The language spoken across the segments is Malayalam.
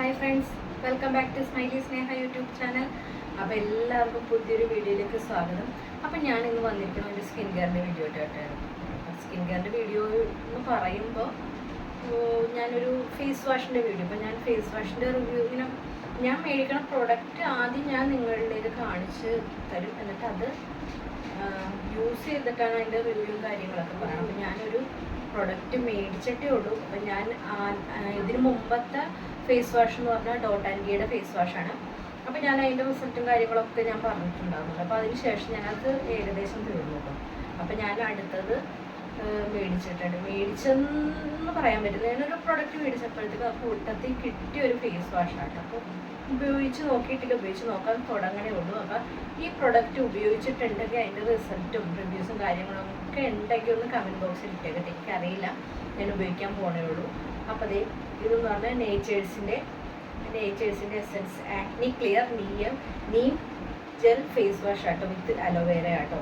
Hi friends, welcome back to smiley Sneha YouTube channel. അപ്പോൾ എല്ലാവർക്കും പുതിയൊരു വീഡിയോയിലേക്ക് സ്വാഗതം. അപ്പം ഞാൻ ഇന്ന് വന്നിരിക്കുന്ന ഒരു സ്കിൻ കെയറിൻ്റെ വീഡിയോ ആയിട്ടാണ്. സ്കിൻ കെയറിൻ്റെ വീഡിയോ എന്ന് പറയുമ്പോൾ ഞാനൊരു ഫേസ് വാഷിൻ്റെ വീഡിയോ. അപ്പോൾ ഞാൻ ഫേസ് വാഷിൻ്റെ റിവ്യൂ ഇങ്ങനെ ഞാൻ മേടിക്കണ പ്രൊഡക്റ്റ് ആദ്യം ഞാൻ നിങ്ങളിലേക്ക് കാണിച്ച് തരും, എന്നിട്ട് അത് യൂസ് ചെയ്തിട്ടാണ് അതിൻ്റെ റിവ്യൂ കാര്യങ്ങളൊക്കെ പറയാം. അപ്പോൾ ഞാനൊരു പ്രൊഡക്റ്റ് മേടിച്ചിട്ടേ ഉള്ളൂ. അപ്പം ഞാൻ ഇതിന് മുമ്പത്തെ ഫേസ് വാഷ് എന്ന് പറഞ്ഞാൽ ഡോട്ട് ആൻഡ് ഗിയുടെ ഫേസ് വാഷാണ്. അപ്പോൾ ഞാൻ അതിൻ്റെ റിസൾട്ടും കാര്യങ്ങളൊക്കെ ഞാൻ പറഞ്ഞിട്ടുണ്ടാകുന്നുണ്ട്. അപ്പോൾ അതിന് ശേഷം ഞാനത് ഏകദേശം തീർന്നു കേട്ടോ. അപ്പോൾ ഞാൻ അടുത്തത് മേടിച്ചിട്ടുണ്ട്. മേടിച്ചെന്ന് പറയാൻ പറ്റില്ല, ഞാനൊരു പ്രൊഡക്റ്റ് മേടിച്ചപ്പോഴത്തേക്ക് ആ കൂട്ടത്തിൽ കിട്ടിയ ഒരു ഫേസ് വാഷാണ്. അപ്പോൾ ഉപയോഗിച്ച് നോക്കിയിട്ടില്ല, ഉപയോഗിച്ച് നോക്കാൻ തുടങ്ങണേ ഉള്ളൂ. അപ്പോൾ ഈ പ്രൊഡക്റ്റ് ഉപയോഗിച്ചിട്ടുണ്ടെങ്കിൽ അതിൻ്റെ റിസൾട്ടും റിവ്യൂസും കാര്യങ്ങളും ഒക്കെ ഉണ്ടെങ്കിൽ ഒന്ന് കമൻറ്റ് ബോക്സിൽ ഇട്ടേക്കട്ടെ. എനിക്കറിയില്ല, ഞാൻ ഉപയോഗിക്കാൻ പോണേ ഉള്ളൂ. അപ്പോൾ അതേ ഇതെന്ന് പറഞ്ഞാൽ നേച്ചേഴ്സിൻ്റെ essence acne clear neem gel face wash ആട്ടോ, വിത്ത് അലോവേര ആട്ടോ.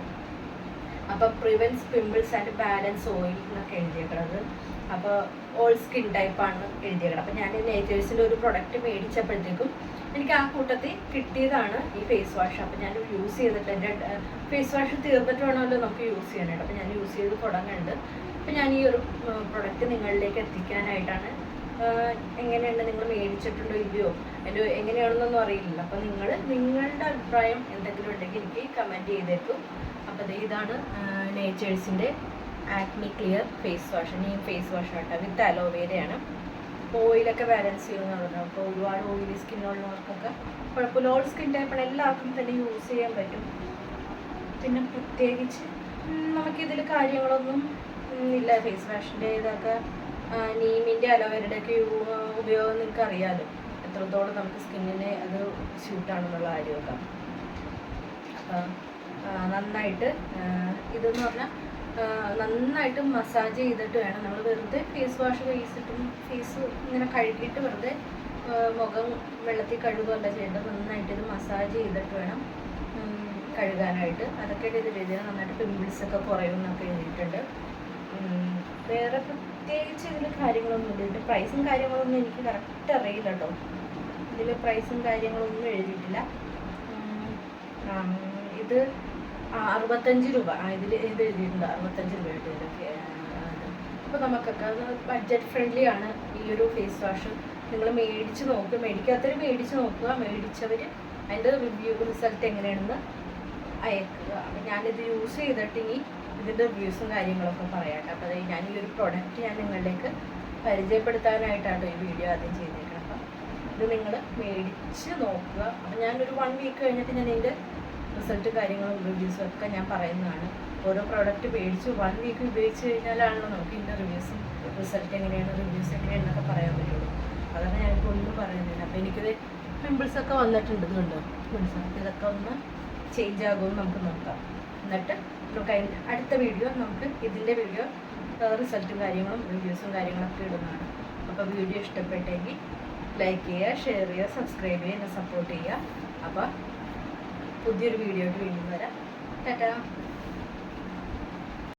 അപ്പോൾ prevents pimples and balance oil എന്നൊക്കെ എഴുതിയേക്കണത്. അപ്പോൾ ഓൾ സ്കിൻ ടൈപ്പാണ് എഴുതിയേക്കണം. അപ്പോൾ ഞാൻ നേച്ചേഴ്സിൻ്റെ ഒരു പ്രൊഡക്റ്റ് മേടിച്ചപ്പോഴത്തേക്കും എനിക്ക് ആ കൂട്ടത്തിൽ കിട്ടിയതാണ് ഈ ഫേസ് വാഷ്. അപ്പോൾ ഞാൻ യൂസ് ചെയ്തിട്ട് എൻ്റെ ഫേസ് വാഷ് തീർന്നിട്ട് വേണമല്ലോ നമുക്ക് യൂസ് ചെയ്യാനായിട്ട്. അപ്പോൾ ഞാൻ യൂസ് ചെയ്ത് തുടങ്ങുന്നുണ്ട്. അപ്പോൾ ഞാൻ ഈ ഒരു പ്രൊഡക്റ്റ് നിങ്ങളിലേക്ക് എത്തിക്കാനായിട്ടാണ്. എങ്ങനെയുണ്ട്, നിങ്ങൾ മേടിച്ചിട്ടുണ്ടോ ഇല്ലയോ, അതിൻ്റെ എങ്ങനെയാണെന്നൊന്നും അറിയില്ല. അപ്പോൾ നിങ്ങളുടെ അഭിപ്രായം എന്തെങ്കിലും ഉണ്ടെങ്കിൽ എനിക്ക് കമൻറ്റ് ചെയ്തേക്കും. അപ്പോൾ ഇതാണ് നേച്ചേഴ്സിൻ്റെ ആക്നി ക്ലിയർ ഫേസ് വാഷ്. ഈ ഫേസ് വാഷ് ആട്ടോ, വിത്ത് അലോവേരയാണ്. ഓയിലൊക്കെ ബാലൻസ് ചെയ്യുമെന്ന് പറഞ്ഞു. അപ്പോൾ ഒരുപാട് ഓയിലി സ്കിന്നുള്ളവർക്കൊക്കെ കുഴപ്പമില്ല, ഓൾ സ്കിൻ ടൈപ്പാണ്, എല്ലാവർക്കും തന്നെ യൂസ് ചെയ്യാൻ പറ്റും. പിന്നെ പ്രത്യേകിച്ച് നമുക്കിതിൽ കാര്യങ്ങളൊന്നും ഇല്ല. ഫേസ് വാഷിൻ്റെ ഇതൊക്കെ നീമിൻ്റെ അലോവേരയുടെ ഒക്കെ ഉപയോഗം നിങ്ങൾക്ക് അറിയാമല്ലോ, എത്രത്തോളം നമുക്ക് സ്കിന്നിന് അത് സ്യൂട്ടാണെന്നുള്ള കാര്യമൊക്കെ. അപ്പം നന്നായിട്ട് ഇതെന്ന് പറഞ്ഞാൽ നന്നായിട്ട് മസാജ് ചെയ്തിട്ട് വേണം നമ്മൾ. വെറുതെ ഫേസ് വാഷ് ഫേസിട്ടും ഫേസ് ഇങ്ങനെ കഴുകിയിട്ട് വെറുതെ മുഖം വെള്ളത്തിൽ കഴുകുകയല്ല ചെയ്യേണ്ടത്. നന്നായിട്ട് ഇത് മസാജ് ചെയ്തിട്ട് വേണം കഴുകാനായിട്ട്. അതൊക്കെ ഇതിൽ എഴുതിയാൽ നന്നായിട്ട് പിമ്പിൾസൊക്കെ കുറയും എന്നൊക്കെ എഴുതിയിട്ടുണ്ട്. വേറെ പ്രത്യേകിച്ച് ഇതിൽ കാര്യങ്ങളൊന്നും ഇല്ല. ഇതിൻ്റെ പ്രൈസും കാര്യങ്ങളൊന്നും എനിക്ക് കറക്റ്റ് അറിയില്ല കേട്ടോ. ഇതിൽ പ്രൈസും കാര്യങ്ങളൊന്നും എഴുതിയിട്ടില്ല. ഇത് 65 രൂപ ഇത് എഴുതിയിട്ടുണ്ട്, 65 രൂപയായിട്ട് ഇതൊക്കെ. അപ്പോൾ നമുക്കൊക്കെ അത് ബഡ്ജറ്റ് ഫ്രണ്ട്ലി ആണ് ഈ ഒരു ഫേസ് വാഷ്. നിങ്ങൾ മേടിച്ച് നോക്കുക, മേടിക്കാത്തവർ മേടിച്ച് നോക്കുക, മേടിച്ചവർ അതിൻ്റെ റിസൾട്ട് എങ്ങനെയാണെന്ന് അയക്കുക. അപ്പോൾ ഞാനിത് യൂസ് ചെയ്തിട്ട് ഇനി ഇതിൻ്റെ റിവ്യൂസും കാര്യങ്ങളൊക്കെ പറയാം. അപ്പോൾ അത് ഞാൻ ഈ ഒരു പ്രൊഡക്റ്റ് ഞാൻ നിങ്ങളിലേക്ക് പരിചയപ്പെടുത്താനായിട്ടാണ് ഈ വീഡിയോ ആദ്യം ചെയ്തേക്കുന്നത്. അപ്പം ഇത് നിങ്ങൾ മേടിച്ച് നോക്കുക. അപ്പം ഞാനൊരു 1 വീക്ക് കഴിഞ്ഞിട്ട് ഞാൻ ഇതിൻ്റെ റിസൾട്ടും കാര്യങ്ങളും റിവ്യൂസും ഒക്കെ ഞാൻ പറയുന്നതാണ്. ഓരോ പ്രോഡക്റ്റ് മേടിച്ച് 1 വീക്ക് ഉപയോഗിച്ച് കഴിഞ്ഞാലാണല്ലോ നമുക്ക് ഇതിൻ്റെ റിവ്യൂസും റിസൾട്ട് എങ്ങനെയാണ് റിവ്യൂസ് എങ്ങനെയാണെന്നൊക്കെ പറയാൻ പറ്റുള്ളൂ. അതാണ് ഞാനിപ്പോൾ ഒന്നും പറയുന്നില്ല. അപ്പോൾ എനിക്കിത് പിമ്പിൾസൊക്കെ വന്നിട്ടുണ്ട്, ഇതുണ്ട് പിമ്പിൾസ്. ഇതൊക്കെ ഒന്ന് ചേഞ്ച് ആകുമെന്ന് നമുക്ക് നോക്കാം. എന്നിട്ട് നമുക്ക് അടുത്ത വീഡിയോ നമുക്ക് ഇതിൻ്റെ വീഡിയോ റിസൾട്ടും കാര്യങ്ങളും റിവ്യൂസും കാര്യങ്ങളൊക്കെ ഇടുന്നതാണ്. അപ്പോൾ വീഡിയോ ഇഷ്ടപ്പെട്ടെങ്കിൽ ലൈക്ക് ചെയ്യുക, ഷെയർ ചെയ്യുക, സബ്സ്ക്രൈബ് ചെയ്യുക, എന്നെ സപ്പോർട്ട് ചെയ്യുക. അപ്പോൾ പുതിയൊരു വീഡിയോ ആയിട്ട് വീണ്ടും വരാം. ടാറ്റാ.